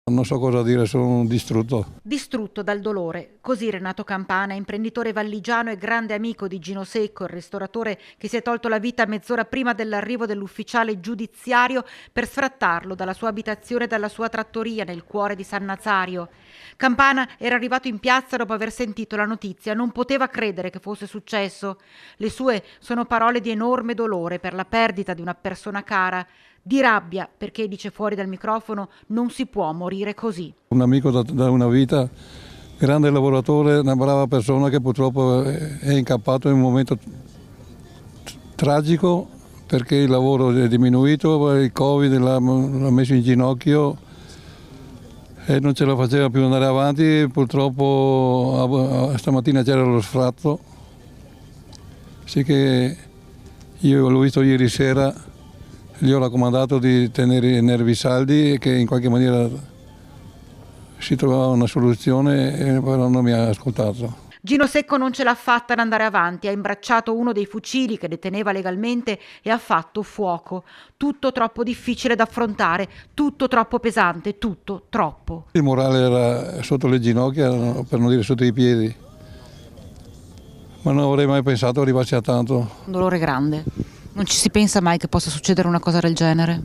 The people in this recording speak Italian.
Non so cosa dire, sono distrutto. Distrutto dal dolore. Così Renato Campana, imprenditore valligiano e grande amico di Gino Secco, il ristoratore che si è tolto la vita mezz'ora prima dell'arrivo dell'ufficiale giudiziario per sfrattarlo dalla sua abitazione e dalla sua trattoria nel cuore di San Nazario. Campana era arrivato in piazza dopo aver sentito la notizia, non poteva credere che fosse successo. Le sue sono parole di enorme dolore per la perdita di una persona cara, di rabbia perché, dice fuori dal microfono, non si può morire così. Un amico da una vita, grande lavoratore, una brava persona che purtroppo è incappato in un momento tragico perché il lavoro è diminuito, il Covid l'ha messo in ginocchio e non ce la faceva più andare avanti. Purtroppo stamattina c'era lo sfratto, sì che io l'ho visto ieri sera, gli ho raccomandato di tenere i nervi saldi e che in qualche maniera si trovava una soluzione, però non mi ha ascoltato. Gino Secco non ce l'ha fatta ad andare avanti, ha imbracciato uno dei fucili che deteneva legalmente e ha fatto fuoco. Tutto troppo difficile da affrontare, tutto troppo pesante, tutto troppo. Il morale era sotto le ginocchia, per non dire sotto i piedi, ma non avrei mai pensato arrivarci a tanto. Un dolore grande. Non ci si pensa mai che possa succedere una cosa del genere.